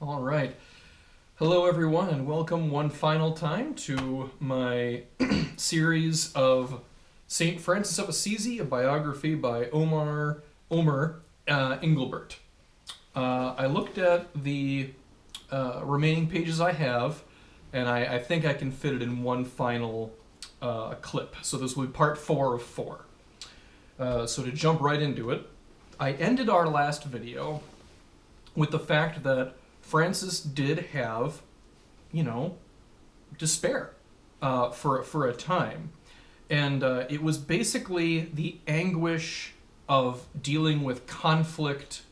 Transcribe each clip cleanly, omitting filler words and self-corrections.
All right. Hello, everyone, and welcome one final time to my series of Saint Francis of Assisi, a biography by Omer Englebert. I looked at the remaining pages I have, and I think I can fit it in one final clip. So this will be part 4 of 4. So to jump right into it, I ended our last video with the fact that Francis did have, despair for a time. And it was basically the anguish of dealing with conflict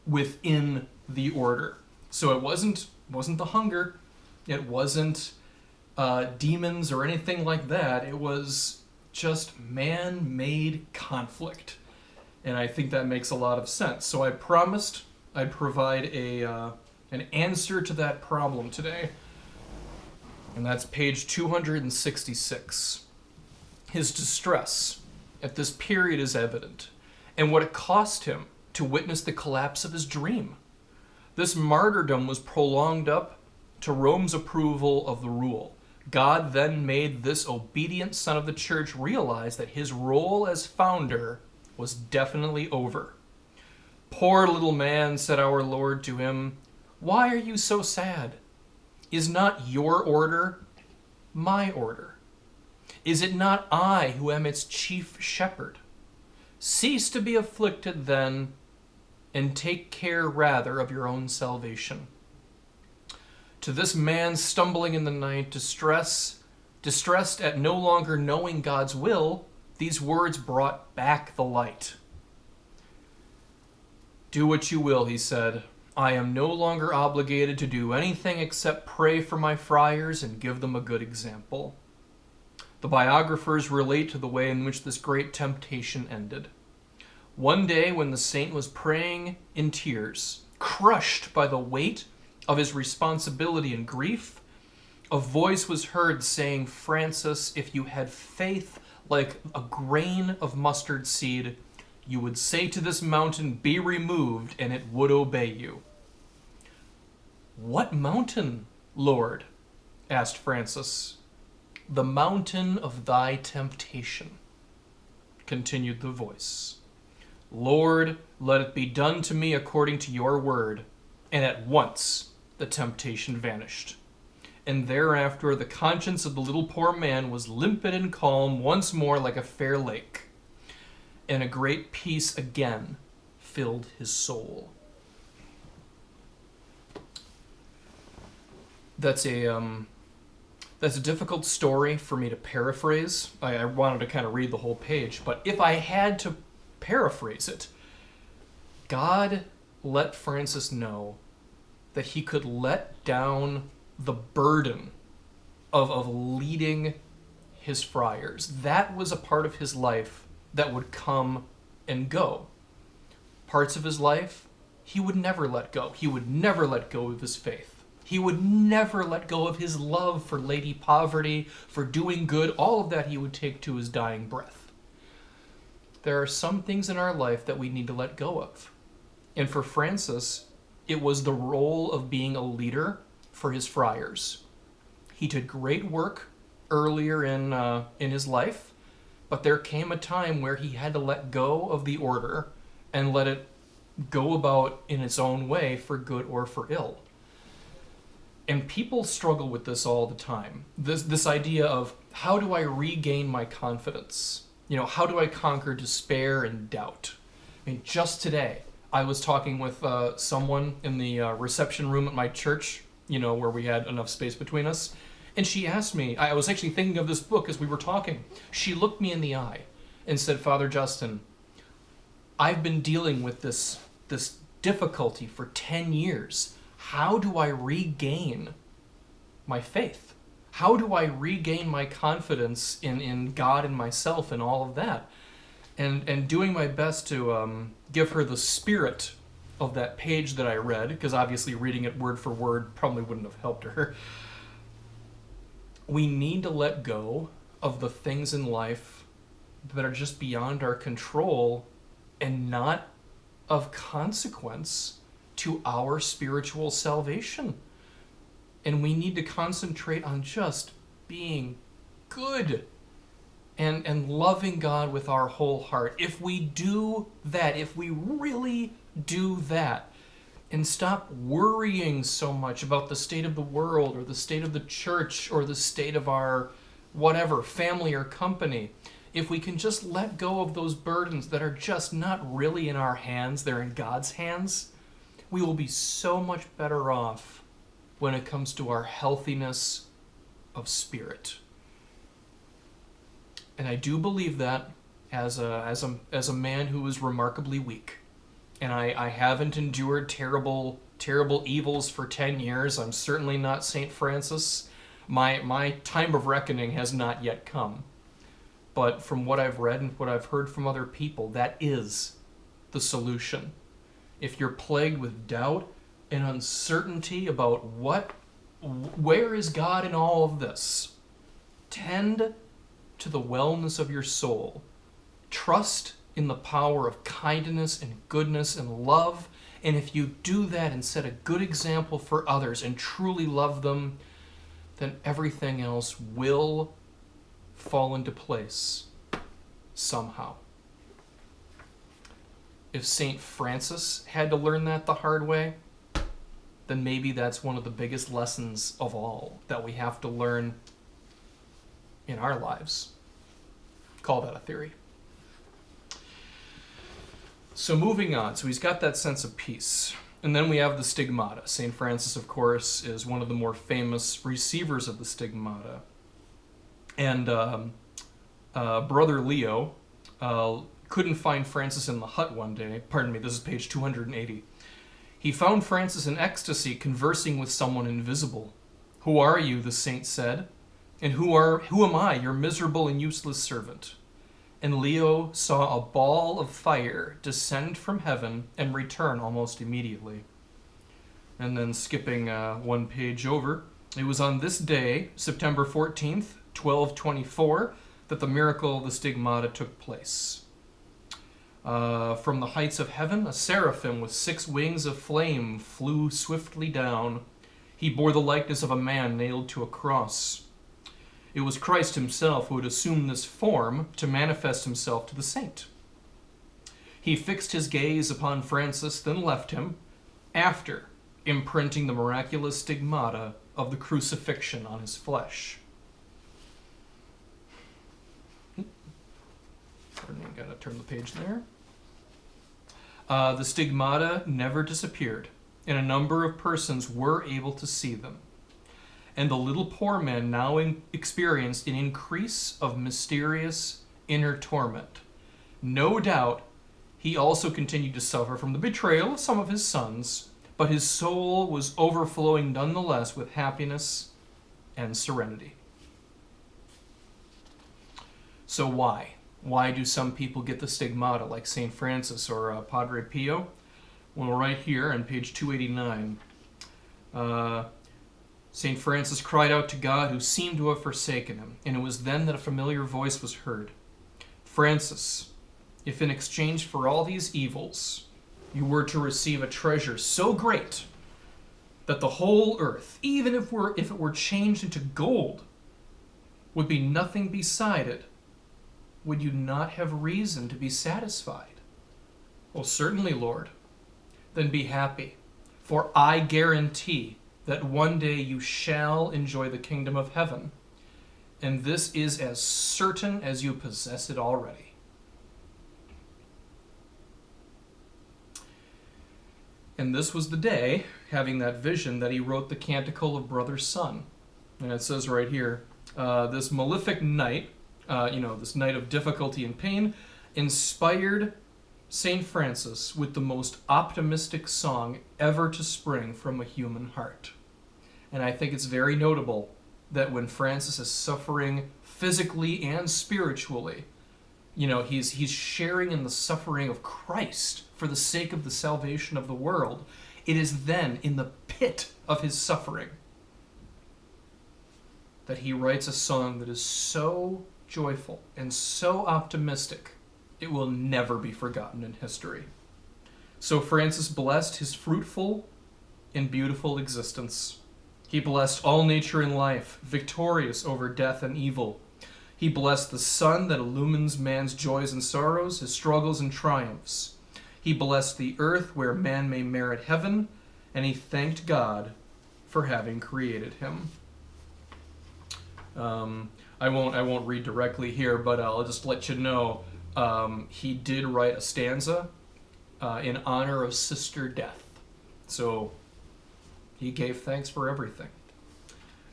within the order. So it wasn't the hunger, it wasn't demons or anything like that. It was just man-made conflict. And I think that makes a lot of sense. So I promised I'd provide an answer to that problem today. And that's page 266. His distress at this period is evident, and what it cost him to witness the collapse of his dream. This martyrdom was prolonged up to Rome's approval of the rule. God then made this obedient son of the church realize that his role as founder was definitely over. "Poor little man," said our Lord to him, "why are you so sad? Is not your order my order? Is it not I who am its chief shepherd? Cease to be afflicted then, and take care rather of your own salvation." To this man stumbling in the night, distressed at no longer knowing God's will, these words brought back the light. "Do what you will," he said. "I am no longer obligated to do anything except pray for my friars and give them a good example." The biographers relate to the way in which this great temptation ended. One day when the saint was praying in tears, crushed by the weight of his responsibility and grief, a voice was heard saying, "Francis, if you had faith like a grain of mustard seed, you would say to this mountain, 'Be removed,' and it would obey you." "What mountain, Lord?" asked Francis. "The mountain of thy temptation," continued the voice. "Lord, let it be done to me according to your word." And at once the temptation vanished. And thereafter the conscience of the little poor man was limpid and calm once more like a fair lake. And a great peace again filled his soul. That's a difficult story for me to paraphrase. I wanted to kind of read the whole page, but if I had to paraphrase it, God let Francis know that he could let down the burden of leading his friars. That was a part of his life that would come and go. Parts of his life he would never let go. He would never let go of his faith. He would never let go of his love for Lady Poverty, for doing good. All of that he would take to his dying breath. There are some things in our life that we need to let go of. And for Francis, it was the role of being a leader for his friars. He did great work earlier in his life, but there came a time where he had to let go of the order and let it go about in its own way for good or for ill. And people struggle with this all the time. This idea of, how do I regain my confidence? How do I conquer despair and doubt? I mean, just today, I was talking with someone in the reception room at my church, where we had enough space between us. And she asked me, I was actually thinking of this book as we were talking. She looked me in the eye and said, "Father Justin, I've been dealing with this difficulty for 10 years. How do I regain my faith? How do I regain my confidence in God and myself and all of that?" And doing my best to give her the spirit of that page that I read, because obviously reading it word for word probably wouldn't have helped her. We need to let go of the things in life that are just beyond our control and not of consequence to our spiritual salvation. And we need to concentrate on just being good and loving God with our whole heart. If we do that, if we really do that, and stop worrying so much about the state of the world or the state of the church or the state of our whatever, family or company, if we can just let go of those burdens that are just not really in our hands, they're in God's hands, we will be so much better off when it comes to our healthiness of spirit. And I do believe that as a man who is remarkably weak. And I haven't endured terrible evils for 10 years. I'm certainly not Saint Francis. My time of reckoning has not yet come. But from what I've read and what I've heard from other people, that is the solution. If you're plagued with doubt and uncertainty about where is God in all of this, tend to the wellness of your soul. Trust in the power of kindness and goodness and love. And if you do that and set a good example for others and truly love them, then everything else will fall into place somehow. If Saint Francis had to learn that the hard way, then maybe that's one of the biggest lessons of all that we have to learn in our lives. Call that a theory. So moving on, so he's got that sense of peace. And then we have the stigmata. Saint Francis, of course, is one of the more famous receivers of the stigmata. And Brother Leo couldn't find Francis in the hut one day. Pardon me, this is page 280. He found Francis in ecstasy conversing with someone invisible. "Who are you?" the saint said. "And who am I, your miserable and useless servant?" And Leo saw a ball of fire descend from heaven and return almost immediately. And then skipping one page over, it was on this day, September 14th, 1224, that the miracle of the stigmata took place. From the heights of heaven, a seraphim with 6 wings of flame flew swiftly down. He bore the likeness of a man nailed to a cross. It was Christ himself who had assumed this form to manifest himself to the saint. He fixed his gaze upon Francis, then left him, after imprinting the miraculous stigmata of the crucifixion on his flesh. Gotta turn the page there. The stigmata never disappeared, and a number of persons were able to see them. And the little poor man now experienced an increase of mysterious inner torment. No doubt, he also continued to suffer from the betrayal of some of his sons, but his soul was overflowing nonetheless with happiness and serenity. So why? Why do some people get the stigmata, like Saint Francis or Padre Pio? Well, right here on page 289, Saint Francis cried out to God, who seemed to have forsaken him, and it was then that a familiar voice was heard. "Francis, if in exchange for all these evils you were to receive a treasure so great that the whole earth, even if it were changed into gold, would be nothing beside it, would you not have reason to be satisfied?" "Well, certainly, Lord." "Then be happy, for I guarantee that one day you shall enjoy the kingdom of heaven, and this is as certain as you possess it already." And this was the day, having that vision, that he wrote the Canticle of Brothers Son. And it says right here, this malefic night, this night of difficulty and pain, inspired Saint Francis with the most optimistic song ever to spring from a human heart. And I think it's very notable that when Francis is suffering physically and spiritually, he's sharing in the suffering of Christ for the sake of the salvation of the world. It is then, in the pit of his suffering, that he writes a song that is so joyful and so optimistic, it will never be forgotten in history. So Francis blessed his fruitful and beautiful existence. He blessed all nature and life, victorious over death and evil. He blessed the sun that illumines man's joys and sorrows, his struggles and triumphs. He blessed the earth where man may merit heaven, and he thanked God for having created him. I won't read directly here, but I'll just let you know he did write a stanza in honor of Sister Death. So he gave thanks for everything.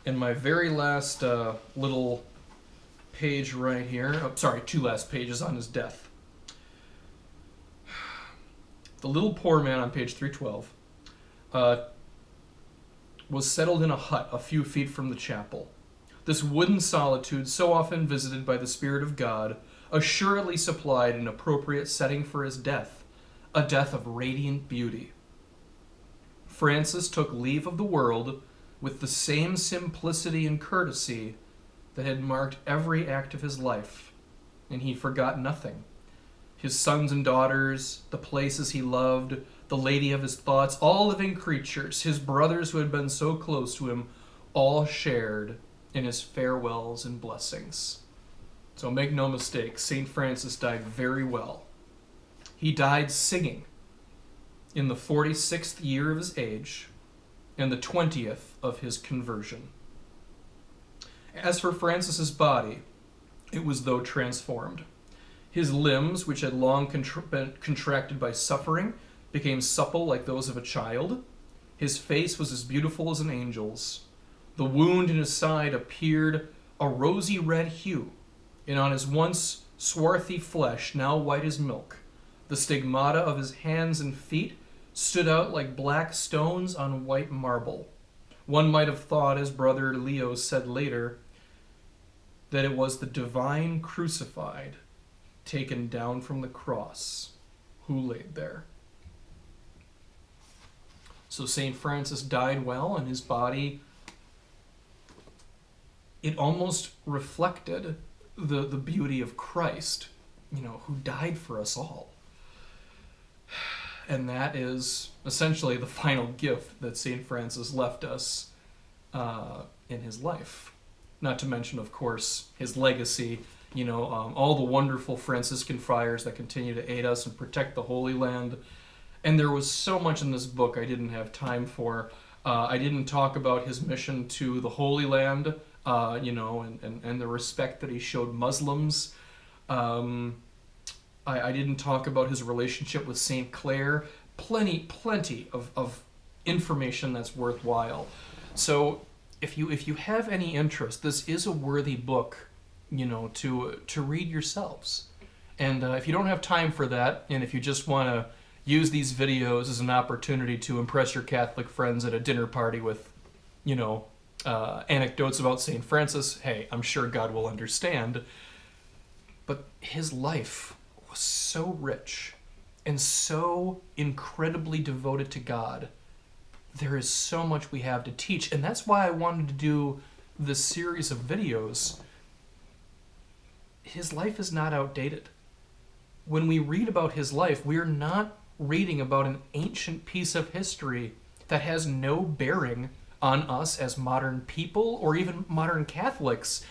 And my very last little page right here, two last pages on his death. The little poor man on page 312 was settled in a hut a few feet from the chapel. This wooden solitude, so often visited by the Spirit of God, assuredly supplied an appropriate setting for his death, a death of radiant beauty. Francis took leave of the world with the same simplicity and courtesy that had marked every act of his life, and he forgot nothing. His sons and daughters, the places he loved, the lady of his thoughts, all living creatures, his brothers who had been so close to him, all shared in his farewells and blessings. So make no mistake, Saint Francis died very well. He died singing in the 46th year of his age and the 20th of his conversion. As for Francis's body, it was though transformed. His limbs, which had long been contracted by suffering, became supple like those of a child. His face was as beautiful as an angel's. The wound in his side appeared a rosy red hue, and on his once swarthy flesh, now white as milk, the stigmata of his hands and feet stood out like black stones on white marble. One might have thought, as Brother Leo said later, that it was the divine crucified, taken down from the cross, who laid there. So St. Francis died well, and his body, it almost reflected the beauty of Christ, who died for us all. And that is essentially the final gift that St. Francis left us in his life. Not to mention, of course, his legacy, all the wonderful Franciscan friars that continue to aid us and protect the Holy Land. And there was so much in this book I didn't have time for. I didn't talk about his mission to the Holy Land, and the respect that he showed Muslims. I didn't talk about his relationship with St. Clare. Plenty of information that's worthwhile. So if you have any interest, this is a worthy book, to read yourselves. And if you don't have time for that, and if you just want to use these videos as an opportunity to impress your Catholic friends at a dinner party with, anecdotes about St. Francis, hey, I'm sure God will understand. But his life was so rich and so incredibly devoted to God. There is so much we have to teach, and that's why I wanted to do this series of videos. His life is not outdated. When we read about his life, we're not reading about an ancient piece of history that has no bearing on us as modern people or even modern Catholics.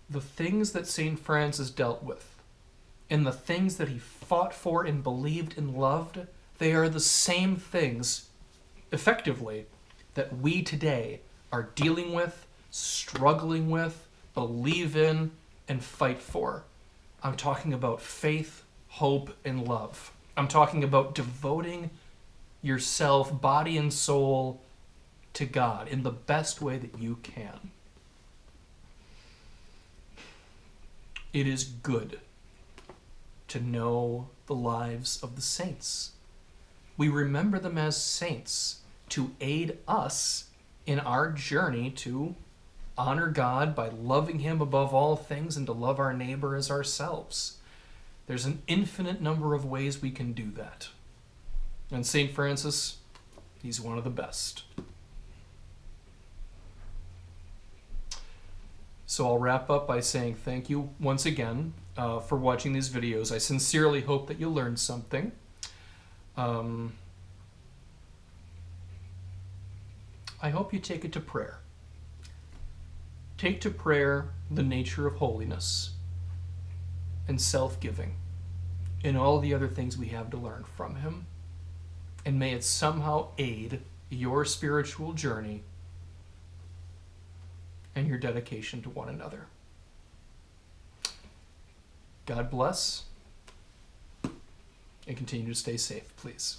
The things that St. Francis dealt with and the things that he fought for and believed and loved, they are the same things, effectively, that we today are dealing with, struggling with, believe in, and fight for. I'm talking about faith, hope, and love. I'm talking about devoting yourself, body and soul, to God in the best way that you can. It is good to know the lives of the saints. We remember them as saints to aid us in our journey to honor God by loving him above all things and to love our neighbor as ourselves. There's an infinite number of ways we can do that. And St. Francis, he's one of the best. So I'll wrap up by saying thank you once again for watching these videos. I sincerely hope that you learned something. I hope you take it to prayer. Take to prayer the nature of holiness and self-giving and all the other things we have to learn from him. And may it somehow aid your spiritual journey and your dedication to one another. God bless, and continue to stay safe, please.